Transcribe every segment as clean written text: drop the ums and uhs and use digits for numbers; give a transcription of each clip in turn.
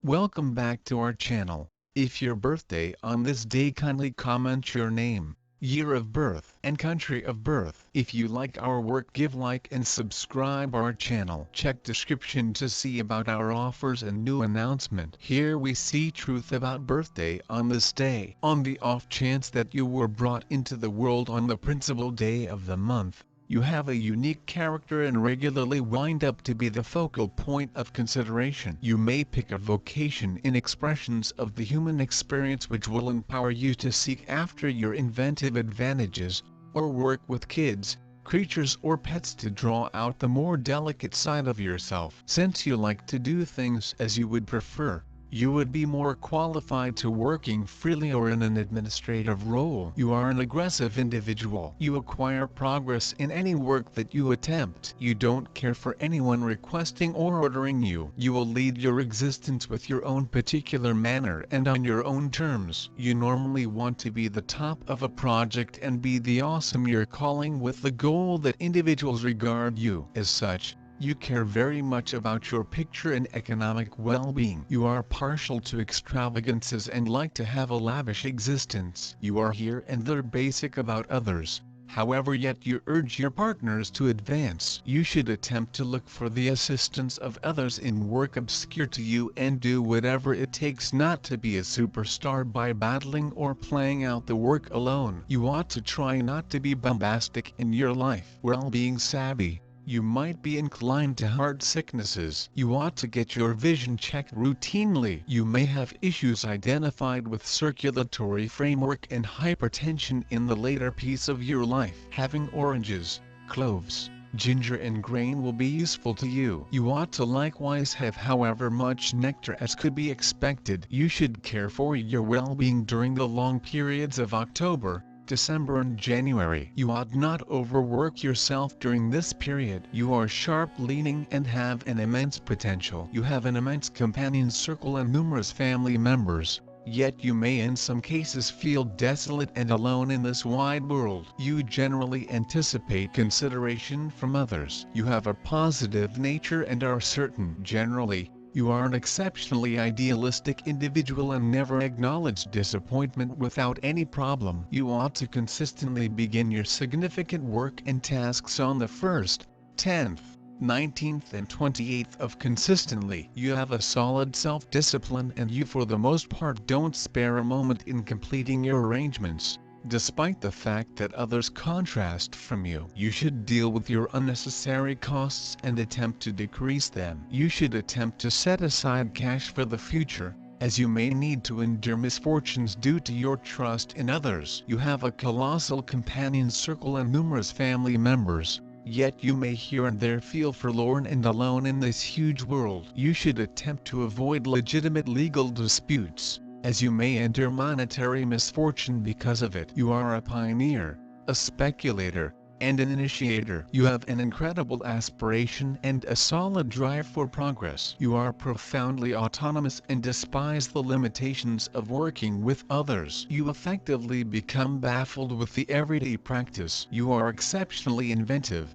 Welcome back to our channel. If your birthday on this day, kindly comment your name, year of birth and country of birth. If you like our work, give like and subscribe our channel. Check description to see about our offers and new announcement. Here we see truth about birthday on this day. On the off chance that you were brought into the world on the principal day of the month, you have a unique character and regularly wind up to be the focal point of consideration. You may pick a vocation in expressions of the human experience which will empower you to seek after your inventive advantages, or work with kids, creatures or pets to draw out the more delicate side of yourself. Since you like to do things as you would prefer, you would be more qualified to working freely or in an administrative role. You are an aggressive individual. You acquire progress in any work that you attempt. You don't care for anyone requesting or ordering you. You will lead your existence with your own particular manner and on your own terms. You normally want to be the top of a project and be the awesome you're calling, with the goal that individuals regard you as such. You care very much about your picture and economic well-being. You are partial to extravagances and like to have a lavish existence. You are here and there basic about others, however, yet you urge your partners to advance. You should attempt to look for the assistance of others in work obscure to you and do whatever it takes not to be a superstar by battling or playing out the work alone. You ought to try not to be bombastic in your life. Well-being savvy. You might be inclined to heart sicknesses. You ought to get your vision checked routinely. You may have issues identified with circulatory framework and hypertension in the later piece of your life. Having oranges, cloves, ginger and grain will be useful to you. You ought to likewise have however much nectar as could be expected. You should care for your well-being during the long periods of October, December and January. You ought not overwork yourself during this period. You are sharp-leaning and have an immense potential. You have an immense companion circle and numerous family members, yet you may in some cases feel desolate and alone in this wide world. You generally anticipate consideration from others. You have a positive nature and are certain. Generally, you are an exceptionally idealistic individual and never acknowledge disappointment without any problem. You ought to consistently begin your significant work and tasks on the 1st, 10th, 19th and 28th of consistently. You have a solid self-discipline and you for the most part don't spare a moment in completing your arrangements. Despite the fact that others contrast from you, you should deal with your unnecessary costs and attempt to decrease them. You should attempt to set aside cash for the future, as you may need to endure misfortunes due to your trust in others. You have a colossal companion circle and numerous family members, yet you may here and there feel forlorn and alone in this huge world. You should attempt to avoid legitimate legal disputes, as you may endure monetary misfortune because of it. You are a pioneer, a speculator, and an initiator. You have an incredible aspiration and a solid drive for progress. You are profoundly autonomous and despise the limitations of working with others. You effectively become baffled with the everyday practice. You are exceptionally inventive.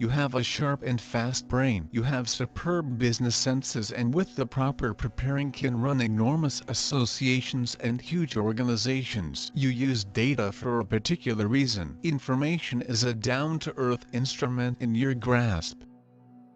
You have a sharp and fast brain. You have superb business senses and with the proper preparing can run enormous associations and huge organizations. You use data for a particular reason. Information is a down-to-earth instrument in your grasp.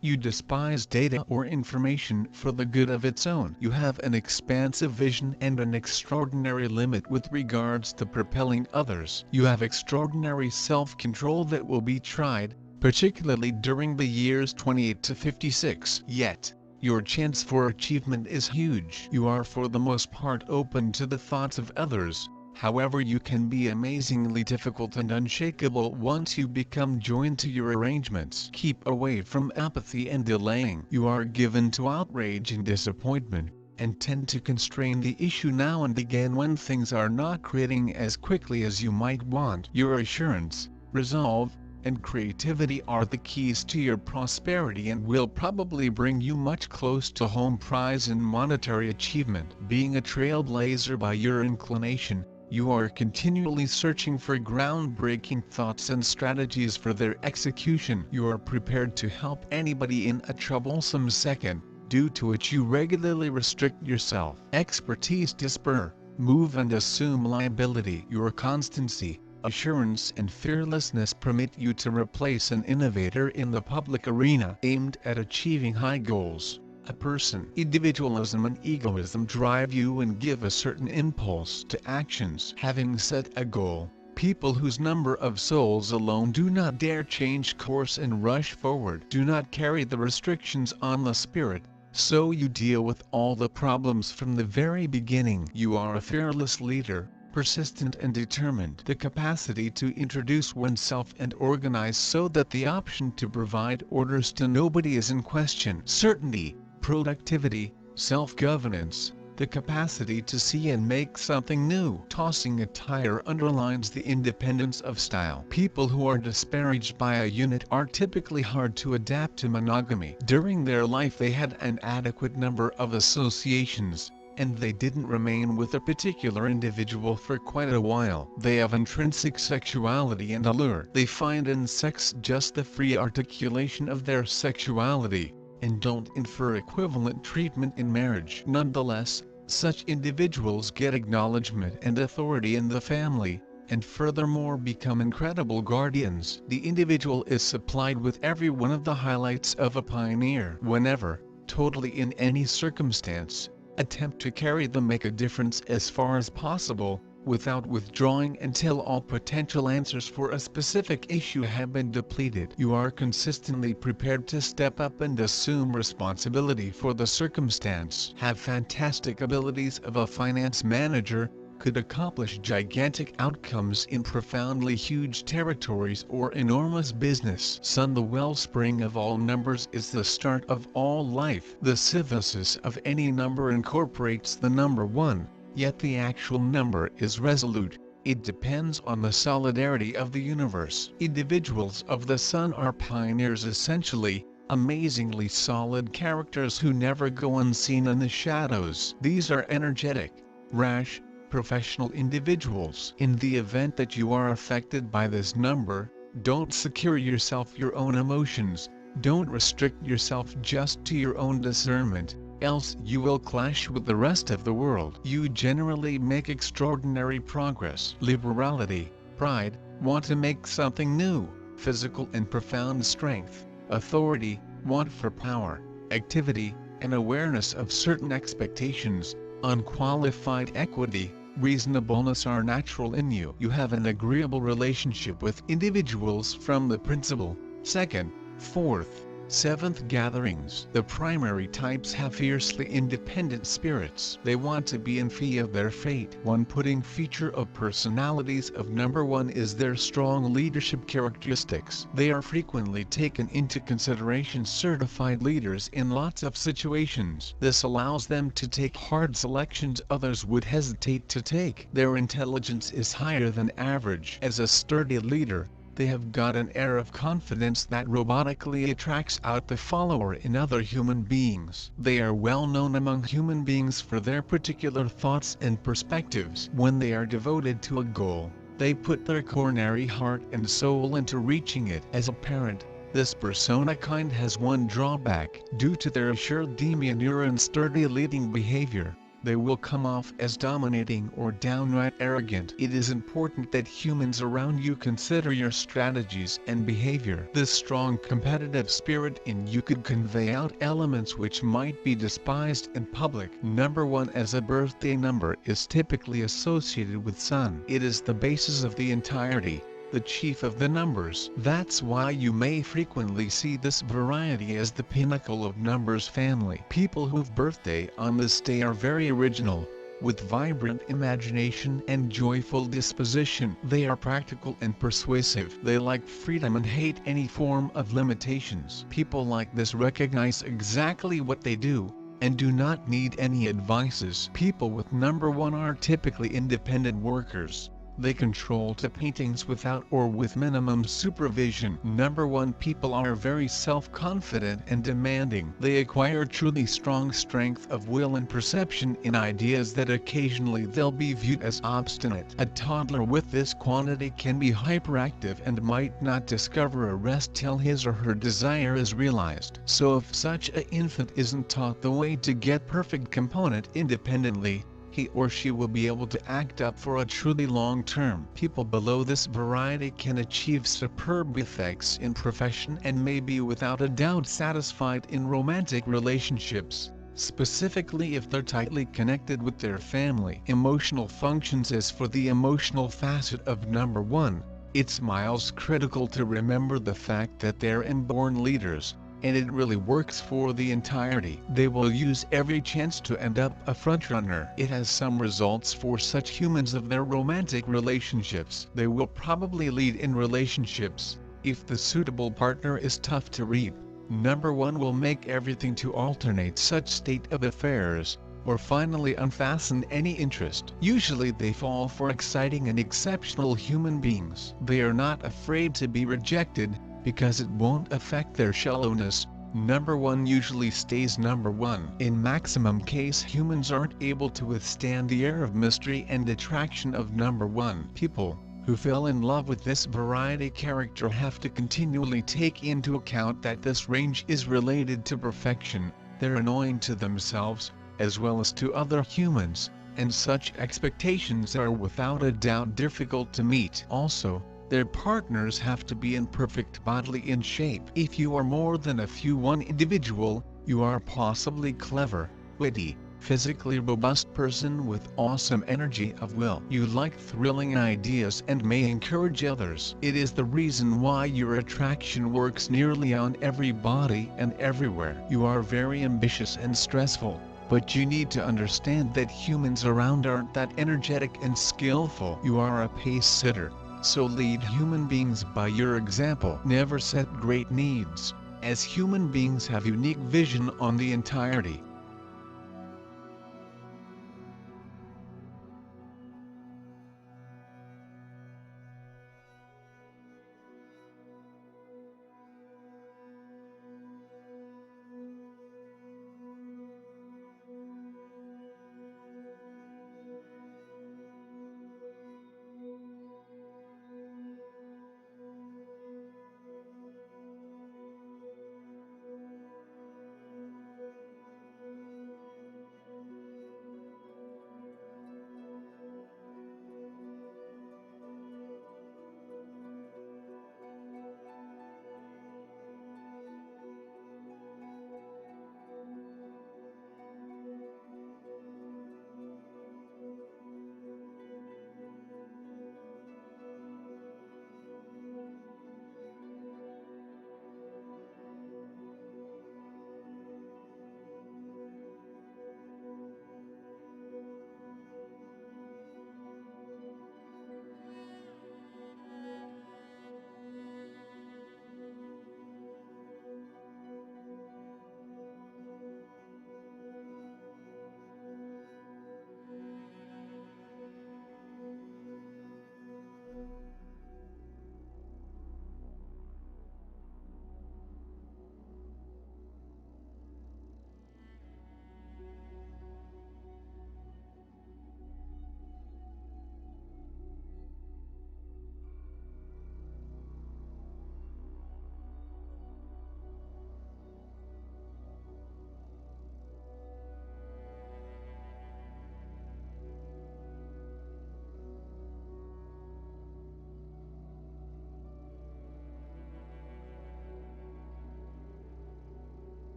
You despise data or information for the good of its own. You have an expansive vision and an extraordinary limit with regards to propelling others. You have extraordinary self-control that will be tried, particularly during the years 28 to 56. Yet, your chance for achievement is huge. You are for the most part open to the thoughts of others, however you can be amazingly difficult and unshakable once you become joined to your arrangements. Keep away from apathy and delaying. You are given to outrage and disappointment, and tend to constrain the issue now and again when things are not creating as quickly as you might want. Your assurance, resolve, and creativity are the keys to your prosperity and will probably bring you much close to home prize in monetary achievement. Being a trailblazer by your inclination, you are continually searching for groundbreaking thoughts and strategies for their execution. You are prepared to help anybody in a troublesome second, due to which you regularly restrict yourself. Expertise to spur, move and assume liability. Your constancy, assurance and fearlessness permit you to replace an innovator in the public arena aimed at achieving high goals. A person. Individualism and egoism drive you and give a certain impulse to actions. Having set a goal, people whose number of souls alone do not dare change course and rush forward. Do not carry the restrictions on the spirit, so you deal with all the problems from the very beginning. You are a fearless leader, persistent and determined. The capacity to introduce oneself and organize so that the option to provide orders to nobody is in question. Certainty, productivity, self-governance, the capacity to see and make something new. Tossing a tire underlines the independence of style. People who are disparaged by a unit are typically hard to adapt to monogamy. During their life they had an adequate number of associations, and they didn't remain with a particular individual for quite a while. They have intrinsic sexuality and allure. They find in sex just the free articulation of their sexuality, and don't infer equivalent treatment in marriage. Nonetheless, such individuals get acknowledgement and authority in the family, and furthermore become incredible guardians. The individual is supplied with every one of the highlights of a pioneer. Whenever, totally in any circumstance, attempt to carry them, make a difference as far as possible, without withdrawing until all potential answers for a specific issue have been depleted. You are consistently prepared to step up and assume responsibility for the circumstance. Have fantastic abilities of a finance manager, could accomplish gigantic outcomes in profoundly huge territories or enormous business. Sun, the wellspring of all numbers, is the start of all life. The synthesis of any number incorporates the number 1. Yet the actual number is resolute. It depends on the solidarity of the universe. Individuals of the Sun are pioneers, essentially, amazingly solid characters who never go unseen in the shadows. These are energetic, rash, professional individuals. In the event that you are affected by this number, don't secure yourself your own emotions, don't restrict yourself just to your own discernment, else you will clash with the rest of the world. You generally make extraordinary progress. Liberality, pride, want to make something new, physical and profound strength, authority, want for power, activity, and awareness of certain expectations, unqualified equity, reasonableness are natural in you. You have an agreeable relationship with individuals from the principal, second, fourth, seventh gatherings. The primary types have fiercely independent spirits. They want to be in fee of their fate. One putting feature of personalities of number 1 is their strong leadership characteristics. They are frequently taken into consideration certified leaders in lots of situations. This allows them to take hard selections others would hesitate to take. Their intelligence is higher than average. As a sturdy leader, they have got an air of confidence that robotically attracts out the follower in other human beings. They are well known among human beings for their particular thoughts and perspectives. When they are devoted to a goal, they put their coronary heart and soul into reaching it. As a parent, this persona kind has one drawback. Due to their assured demeanor and sturdy leading behavior, they will come off as dominating or downright arrogant. It is important that humans around you consider your strategies and behavior. This strong competitive spirit in you could convey out elements which might be despised in public. Number 1 as a birthday number is typically associated with Sun. It is the basis of the entirety, the chief of the numbers. That's why you may frequently see this variety as the pinnacle of numbers family. People whose birthday on this day are very original, with vibrant imagination and joyful disposition. They are practical and persuasive. They like freedom and hate any form of limitations. People like this recognize exactly what they do, and do not need any advices. People with number 1 are typically independent workers. They control the paintings without or with minimum supervision. Number 1 people are very self-confident and demanding. They acquire truly strong strength of will and perception in ideas that occasionally they'll be viewed as obstinate. A toddler with this quality can be hyperactive and might not discover a rest till his or her desire is realized. So if such an infant isn't taught the way to get perfect component independently, he or she will be able to act up for a truly long-term. People below this variety can achieve superb effects in profession and may be without a doubt satisfied in romantic relationships, specifically if they're tightly connected with their family. Emotional functions. As for the emotional facet of number 1, it's miles critical to remember the fact that they're inborn leaders, and it really works for the entirety. They will use every chance to end up a frontrunner. It has some results for such humans of their romantic relationships. They will probably lead in relationships. If the suitable partner is tough to read, number 1 will make everything to alternate such state of affairs, or finally unfasten any interest. Usually they fall for exciting and exceptional human beings. They are not afraid to be rejected, because it won't affect their shallowness. Number 1 usually stays number 1. In maximum case, humans aren't able to withstand the air of mystery and attraction of number 1. People who fell in love with this variety character have to continually take into account that this range is related to perfection. They're annoying to themselves, as well as to other humans, and such expectations are without a doubt difficult to meet. Also, their partners have to be in perfect bodily in shape. If you are more than a few one individual, you are possibly clever, witty, physically robust person with awesome energy of will. You like thrilling ideas and may encourage others. It is the reason why your attraction works nearly on everybody and everywhere. You are very ambitious and stressful, but you need to understand that humans around aren't that energetic and skillful. You are a pace setter, so lead human beings by your example. Never set great needs, as human beings have unique vision on the entirety.